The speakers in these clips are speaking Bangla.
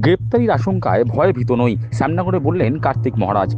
গ্রেপ্তারির আশঙ্কায় ভয়ে ভীত নই, শ্যামনগরে বললেন কার্তিক মহারাজ।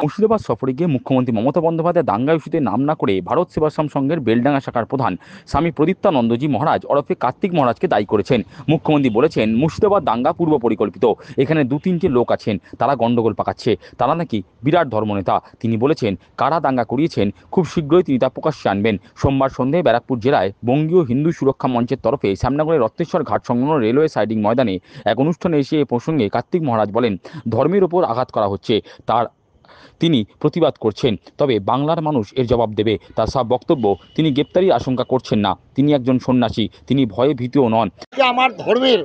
মুর্শিদাবাদ সফরে গিয়ে মুখ্যমন্ত্রী মমতা বন্দ্যোপাধ্যায় দাঙ্গা ইস্যুতে নাম না করে ভারত সেবাশ্রম সংঘের বেলডাঙ্গা শাখার প্রধান স্বামী প্রদীপ্তানন্দজি মহারাজ ওরফে কার্তিক মহারাজকে দায়ী করেছেন। মুখ্যমন্ত্রী বলেছেন, মুর্শিদাবাদ দাঙ্গা পূর্ব পরিকল্পিত, এখানে 2-3টে লোক আছেন, তারা গন্ডগোল পাকাচ্ছে, তারা নাকি বিরাট ধর্মনেতা। তিনি বলেছেন, কারা দাঙ্গা করিয়েছেন খুব শীঘ্রই তিনি তা প্রকাশ্যে আনবেন। সোমবার সন্ধ্যায় ব্যারাকপুর জেলায় বঙ্গীয় হিন্দু সুরক্ষা মঞ্চের তরফে শ্যামনগরের রত্নেশ্বর ঘাট সংলগ্ন রেলওয়ে সাইডিং ময়দানে এক অনুষ্ঠানে এসে এ প্রসঙ্গে কার্তিক মহারাজ বলেন, ধর্মের ওপর আঘাত করা হচ্ছে, তার তিনি প্রতিবাদ করছেন, তবে বাংলার মানুষ এর জবাব দেবে। তার সব বক্তব্য, তিনি গ্রেপ্তারির আশঙ্কা করছেন না, তিনি একজন সন্ন্যাসী, তিনি ভয়ে ভীতিও নন। আমার ধর্মের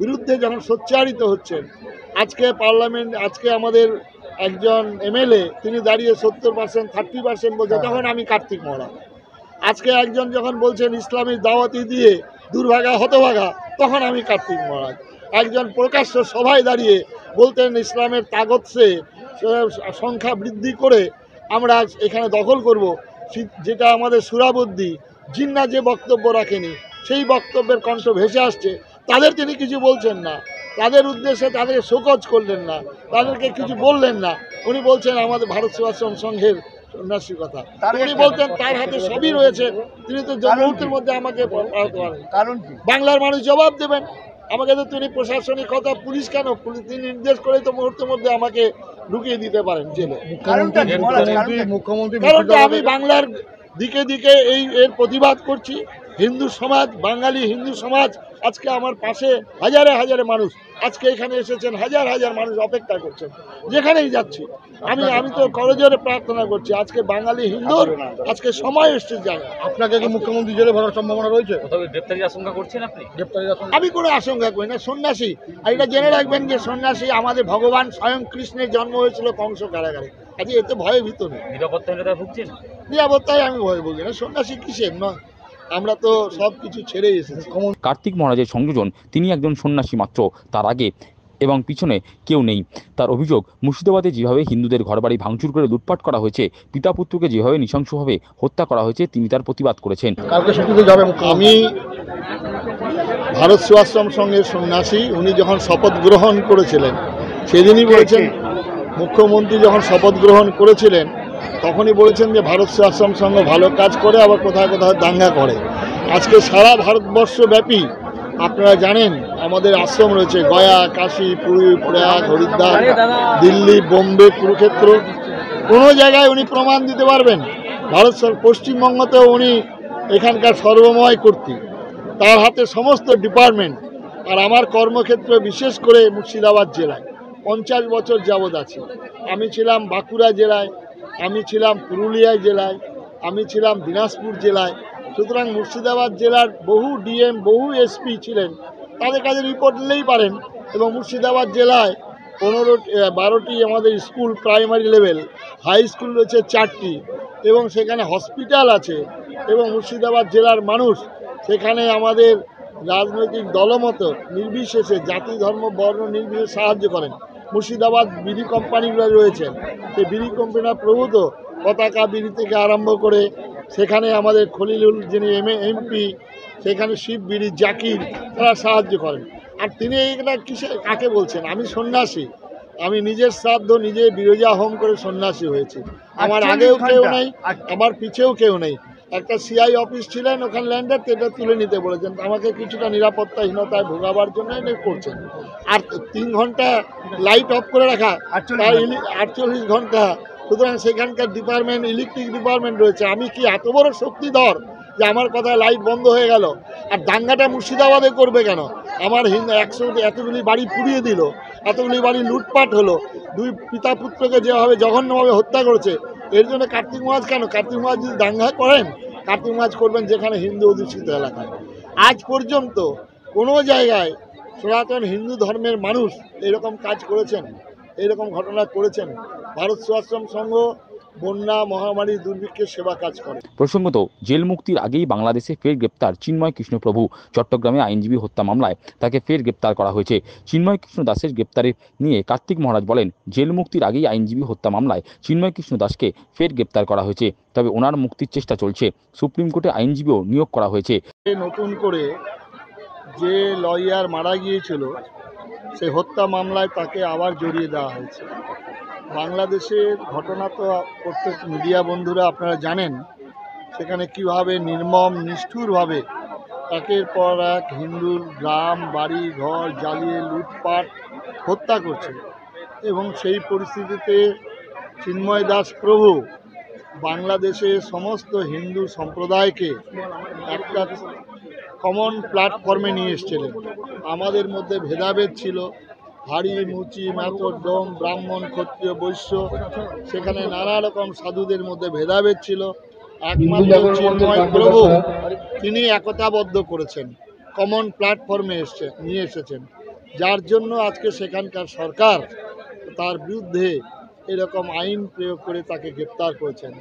বিরুদ্ধে যখন সোচ্চারিত হচ্ছেন, আজকে পার্লামেন্ট, আজকে আমাদের একজন এমএলএ তিনি দাঁড়িয়ে 70% 30% বলছে, তখন আমি কার্তিক মহারাজ। আজকে একজন যখন বলছেন ইসলামিক দাওয়াতি দিয়ে দুর্ভাগা হতভাগা, তখন আমি কার্তিক মহারাজ। একজন প্রকাশ্য সভায় দাঁড়িয়ে বলতেন ইসলামের তাগতসে সংখ্যা বৃদ্ধি করে আমরা এখানে দখল করব, যেটা আমাদের সুরাবুদ্দি জিন্না যে বক্তব্য রাখেনি, সেই বক্তব্যের কণ্ঠ ভেসে আসছে, তাদের তিনি কিছু বলছেন না, তাদের উদ্দেশ্যে তাদের শোকজ করলেন না, তাদেরকে কিছু বললেন না। উনি বলছেন আমাদের ভারত সেবাশ্রম সংঘের সন্ন্যাসীর কথা, উনি বলতেন তার হাতে সবই রয়েছে, তিনি তো মুহূর্তের মধ্যে আমাকে পাঠাতে পারেন। কারণ বাংলার মানুষ জবাব দেবেন আমাকে, তো তিনি প্রশাসনিক কথা, পুলিশ কেন, তিনি নির্দেশ করে তো মুহূর্তের মধ্যে আমাকে ঢুকিয়ে দিতে পারেন জেলে। কারণটা আমি বাংলার দিকে দিকে এর প্রতিবাদ করছি। হিন্দু সমাজ, বাঙালি হিন্দু সমাজ আজকে আমার পাশে, হাজারে হাজারে মানুষ আজকে এখানে এসেছেন, হাজার হাজার মানুষ অপেক্ষা করছেন, যেখানেই যাচ্ছি আমি তো করজোরে প্রার্থনা করছি, আজকে বাঙালি হিন্দুর আজকে সময় এসছে যায়। আপনাকে কি মুখ্যমন্ত্রী জেলে ভরার সম্ভাবনা রয়েছে? গ্রেপ্তারির আশঙ্কা করছেন আপনি? আমি কোনো আশঙ্কা করি না, সন্ন্যাসী। আর এটা জেনে রাখবেন যে সন্ন্যাসী আমাদের ভগবান স্বয়ং কৃষ্ণের জন্ম হয়েছিল কংস কারাগারে। আজকে এতে ভয়ে ভীত নেই, নিরাপত্তাহীনতায় ভুগছেন? নিরাপত্তায় আমি ভয় ভুগি না, সন্ন্যাসী কিসের নয়, আমরা তো সব কিছু ছেড়ে এসেছি। কার্তিক মহারাজের সংযোজন, তিনি একজন সন্ন্যাসী মাত্র, তার আগে এবং পিছনে কেউ নেই। তার অভিযোগ, মুর্শিদাবাদে যেভাবে হিন্দুদের ঘরবাড়ি ভাঙচুর করে লুটপাট করা হয়েছে, পিতা পুত্রকে যেভাবে নৃশংসভাবে হত্যা করা হয়েছে, তিনি তার প্রতিবাদ করেছেন। আমি ভারত সেবাশ্রম সংঘের সন্ন্যাসী, উনি যখন শপথ গ্রহণ করেছিলেন সেদিনই বলেছেন, মুখ্যমন্ত্রী যখন শপথ গ্রহণ করেছিলেন তখনই বলেছেন যে ভারত সেবাশ্রম সংঘ ভালো কাজ করে, আবার কোথায় কোথায় দাঙ্গা করে। আজকে সারা ভারতবর্ষব্যাপী আপনারা জানেন আমাদের আশ্রম রয়েছে, গয়া, কাশী, পুরী, প্রয়াগ, হরিদ্বার, দিল্লি, বোম্বে, কুরুক্ষেত্র, কোনো জায়গায় উনি প্রমাণ দিতে পারবেন। পশ্চিমবঙ্গতেও উনি এখানকার সর্বময় কর্তৃ, তার হাতে সমস্ত ডিপার্টমেন্ট। আর আমার কর্মক্ষেত্র বিশেষ করে মুর্শিদাবাদ জেলায় 50 বছর যাবৎ আছি। আমি ছিলাম বাঁকুড়া জেলায়, আমি ছিলাম পুরুলিয়া জেলায়, আমি ছিলাম দিনাজপুর জেলায়। সুতরাং মুর্শিদাবাদ জেলার বহু ডিএম, বহু এসপি ছিলেন, তাদের কাছে রিপোর্ট নিলেই পারেন। এবং মুর্শিদাবাদ জেলায় 12টি আমাদের school, primary level, high school রয়েছে 4টি, এবং সেখানে হসপিটাল আছে। এবং মুর্শিদাবাদ জেলার মানুষ সেখানে আমাদের রাজনৈতিক দলমত নির্বিশেষে, জাতি ধর্ম বর্ণ নির্বিশেষে সাহায্য করেন। মুর্শিদাবাদ বিড়ি কোম্পানিগুলো রয়েছে, সেই বিড়ি কোম্পানির প্রভূত পতাকা বিড়ি থেকে আরম্ভ করে সেখানে আমাদের খলিলুল যিনি এমপি, সেখানে শিব বিড়ি, জাকির, তারা সাহায্য করেন। আর তিনি এইটা কিসে কাকে বলছেন? আমি সন্ন্যাসী, আমি নিজের শ্রাদ্ধ নিজে বিরজা হোম করে সন্ন্যাসী হয়েছি। আমার আগেও কেউ নেই, আমার পিছেও কেউ নেই। একটা সিআই অফিস ছিলেন, ওখানে ল্যান্ডার এটা তুলে নিতে বলেছেন, আমাকে কিছুটা নিরাপত্তাহীনতায় ভোগাবার জন্য করছেন। আর 3 ঘন্টা লাইট অফ করে রাখা, 48 ঘন্টা। সুতরাং সেখানকার ডিপার্টমেন্ট, ইলেকট্রিক ডিপার্টমেন্ট রয়েছে। আমি কি এত বড় শক্তিধর যে আমার কথায় লাইট বন্ধ হয়ে গেল? আর দাঙ্গাটা মুর্শিদাবাদে করবে কেন? আমার এতগুলি বাড়ি পুড়িয়ে দিল, এতগুলি বাড়ি লুটপাট হলো, 2 পিতা পুত্রকে যেভাবে জঘন্যভাবে হত্যা করেছে, এর জন্য কার্তিক মহারাজ কেন? কার্তিক মহারাজ যদি দাঙ্গা করেন, কার্তিক মহারাজ করবেন যেখানে হিন্দু অধ্যুষিত এলাকায়। আজ পর্যন্ত কোনো জায়গায় সনাতন হিন্দু ধর্মের মানুষ এরকম কাজ করেছেন, এইরকম ঘটনা করেছেন? ভারত সেবাশ্রম সংঘ বন্যা মহামারী দুর্ভিক্ষের সেবা কাজ করে। প্রসঙ্গত, জেল মুক্তির আগেই বাংলাদেশে ফের গ্রেপ্তার চিন্ময় কৃষ্ণপ্রভু। চট্টগ্রামে আইনজীবী হত্যা মামলায় তাকে ফের গ্রেপ্তার করা হয়েছে। চিন্ময় কৃষ্ণ দাসের গ্রেপ্তারে নিয়ে কার্তিক মহারাজ বলেন, জেল মুক্তির আগেই আইনজীবী হত্যা মামলায় চিন্ময় কৃষ্ণ দাসকে ফের গ্রেপ্তার করা হয়েছে। তবে ওনার মুক্তির চেষ্টা চলছে। সুপ্রিম কোর্টে আইনজীবীও নিয়োগ করা হয়েছে। নতুন করে যে লয়ার মারা গিয়েছিল সেই হত্যা মামলায় তাকে আবার জড়িয়ে দেওয়া হয়েছে। বাংলাদেশের ঘটনা তো প্রত্যেক মিডিয়া বন্ধুরা আপনারা জানেন, সেখানে কিভাবে নির্মম নিষ্ঠুরভাবে একের পর এক হিন্দুর গ্রাম বাড়ি ঘর জ্বালিয়ে লুটপাট হত্যা করছে। এবং সেই পরিস্থিতিতে চিন্ময় দাস প্রভু বাংলাদেশের সমস্ত হিন্দু সম্প্রদায়কে একটা কমন প্ল্যাটফর্মে নিয়ে এসেছিলেন। আমাদের মধ্যে ভেদাভেদ ছিল, হাড়ি মুচি মেথর ডোম ব্রাহ্মণ ক্ষত্রিয় বৈশ্য, সেখানে নানা রকম সাধুদের মধ্যে ভেদাভেদ ছিল। একমাত্র চিন্ময় প্রভু তিনি একতাবদ্ধ করেছেন, কমন প্ল্যাটফর্মে নিয়ে এসেছেন, যার জন্য আজকে সেখানকার সরকার তার বিরুদ্ধে এরকম আইন প্রয়োগ করে তাকে গ্রেপ্তার করেছেন।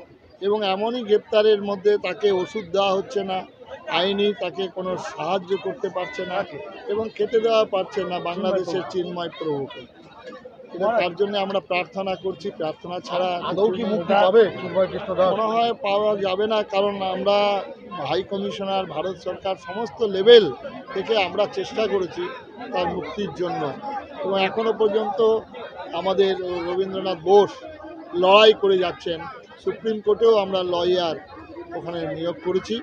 এবং এমনই গ্রেপ্তারের মধ্যে তাকে ওষুধ দেওয়া হচ্ছে না, আইনি তাকে কোনো সাহায্য করতে পারছে না এবং খেতে দেওয়া পারছে না বাংলাদেশের চিন্ময় প্রভুকে। তার জন্য আমরা প্রার্থনা করছি, প্রার্থনা ছাড়া আদৌ কি মুক্তি পাবে মনে হয় পাওয়া যাবে না। কারণ আমরা হাই কমিশনার, ভারত সরকার সমস্ত লেভেল থেকে আমরা চেষ্টা করেছি তার মুক্তির জন্য এবং এখনো পর্যন্ত আমাদের রবীন্দ্রনাথ বোস লড়াই করে যাচ্ছেন। সুপ্রিম কোর্টেও আমরা লয়ার ওখানে নিয়োগ করেছি।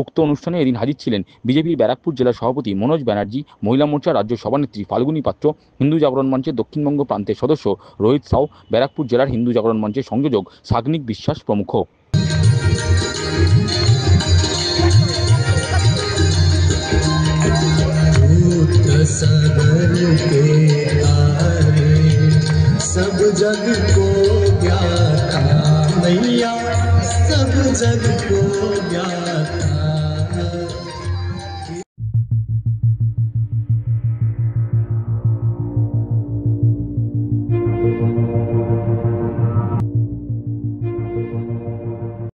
উক্ত অনুষ্ঠানে এদিন হাজির ছিলেন বিজেপির ব্যারাকপুর জেলা সভাপতি মনোজ ব্যানার্জি, মহিলা মোর্চা রাজ্য সভানেত্রী ফাল্গুনী পাত্র, হিন্দু জাগরণ মঞ্চের দক্ষিণবঙ্গ প্রান্তের সদস্য রোহিত সাউ, ব্যারাকপুর জেলার হিন্দু জাগরণ মঞ্চের সংযোজক সাগ্নিক বিশ্বাস প্রমুখ। सब जग को ज्ञाता मैया, सब जग को ज्ञाता।